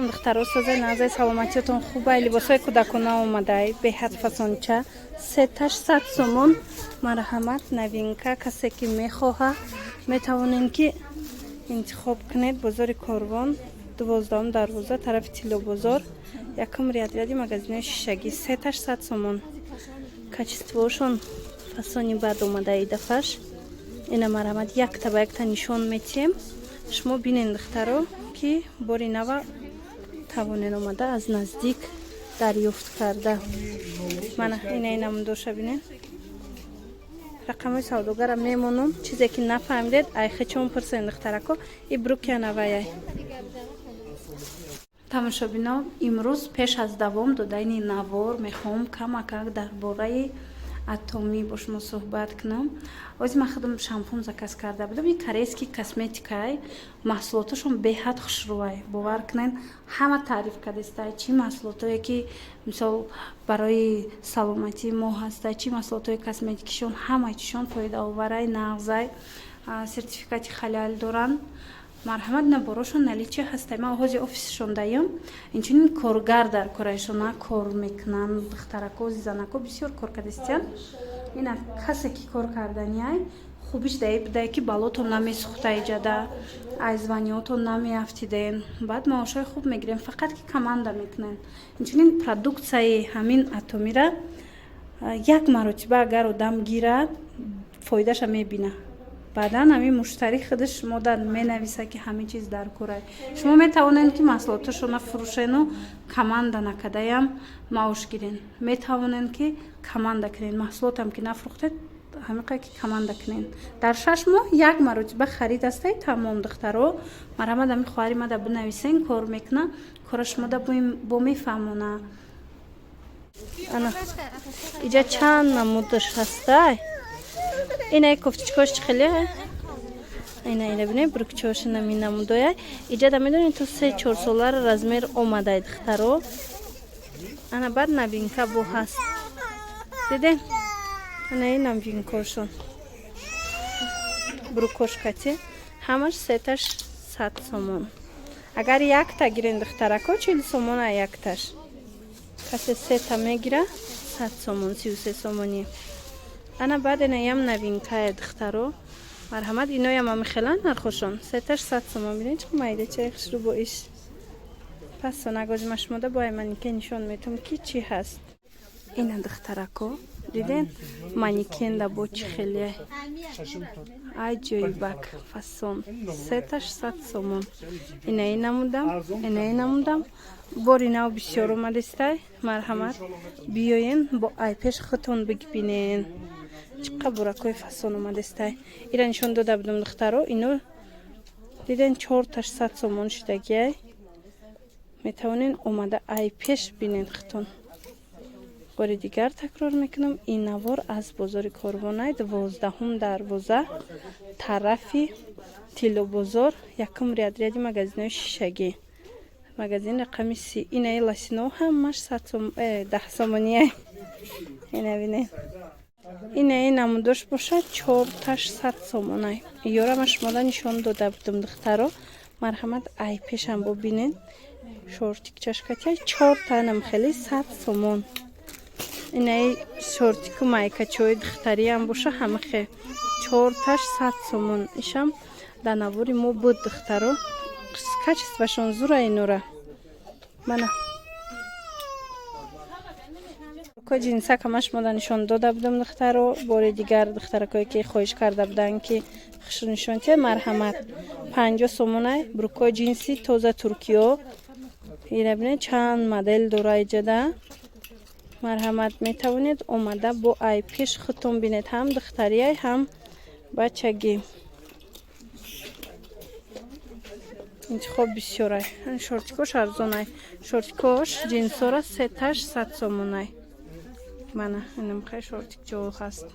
салом, духтаро созай назай саломатиятон хубай либосои кӯдакона омадай беҳад фасонча 300 сомон. марҳамат, новинка. касе ки мехоҳад метавонем ки интихоб кунед. бозори Корвон 12 дарвоза тарафи Тиллобозор, якум ряди магазини шишагӣ 300 сомон. качествошон фасони бад омадаи дафаш. ина марҳамат, якта ба якта нишон метиҳем. шумо бинен духтаро ки бори нава тавонен омада аз наздик дарёфт карда. мана ина намудоша бинен. рақамои савдогарам мемонам. чизе ки нафаҳмидед айхачон пурсен духтарако. и брукянаваяй тамошобинон, имрӯз пеш аз давом додаини навор мехоҳам камакак дар бораи атомӣ бо шумо суҳбат кунам. ози ман худам шампун заказ карда будам. ин корейский косметикай, маҳсулоташон беҳад хушрӯай. бовар кунед, ҳама таъриф кардастай. чӣ маҳсулотое ки мисол барои саломатии мо ҳастай, чӣ маҳсулотои косметикишон ҳамаичишон фоидаоварай, нағзай, сертификати халал доранд. марҳамат, наборошон наличие ҳастай. ман оғози офисшон даём инчунин коргар дар корашона кор мекунанд. духтарако зизанако бисёр кор кардастиянд. ина касе ки кор карданияй хубиш даи бидай ки балотон намесухтаиҷада, айзваниотон намеафтиден. баъд маошҳои хуб мегирем, фақат ки команда мекунем. инчунин продуксияи ҳамин атомира як маротиба агар одам гирад фоидаша мебина. баъдан ҳамин муштари худаш модар менависа ки ҳамин чиз дар корай. шумо метавонед ки маҳсулоташона фурӯшену команда накадаям маош гирен. метавонед ки команда кунед. маҳсулотам ки нафурӯхтед ҳамиқа ки команда кунед. дар 6 моҳ як маротиба харид астаи тамом духтаро. марҳамат, ҳамин хоҳари мада бинависен, кор мекуна, кораш мода бо мефаҳмона. ана иҷа чанд намудаш ҳастай. ина кофтичкош хеле ина бинед брукчош нами намудояй. иҷа да медонед то 3-4 солар размер омадай духтаро. ана баъд новинка бо ҳаст. диден? ана ин новинкошон. брукошкати ҳамаш сеташ 100 сомон. агар якта гирен духтарако 40 сомон а якташ. касе сета мегира 100 сомон, 33 сомони. ана баъд инаям новинкае духтаро. марҳамат, иноям амихелан нархошон 300 сомон. бинед чӣ майда чай хушрӯ бо иш. пас сонагози машмода бо манекен нишон метум ки чӣ ҳаст. ина духтарако диден манекенда бо чӣ хеле аҷоибак фасон 300 сомон. ина намудам. бори нав бисёр омадистай. марҳамат, биёен бо айпеш худтон бигбинен чиқа буракои фасон омадистай. ира нишон дода будам духтаро. ино диден 400 сомон шудагиай. метавонен омада айпеш бинен худтон. бори дигар такрор мекунам. ин навор аз бозори Корвонай 12 дарвоза тарафи Тиллобозор, якум ряди магазинои шишагӣ. магазин рақами 30. инаи ласино ҳамаш 10 сомониай. ина бинед. инаи намудош бошад 400 сомонай. ёрама шумода нишон дода будам духтаро. марҳамат, айпешам бо бинен. шортикчашкатяй 4 танам хели 100 сомон. инаи шортику майкачои духтариам боша ҳамихе 400 сомон. ишам дар навори мо буд духтаро. качествашон зура инора. мана ко ҷинсакамаш мода нишон дода будам духтаро. бори дигар духтаракое ки хоҳиш карда буданд ки хушрӯнишонтия марҳамат 50 сомонай. брукои ҷинси тоза туркиё. ира бинед чанд модел дора иҷада. марҳамат, метавонед омада бо айпеш худтон бинед, ҳам духтарияй ҳам бачагӣ. интихоб бисёрай. шортикош арзонай. шортикош ҷинсора 300 сомонай. мана инамхай шортик ҷо ҳаст.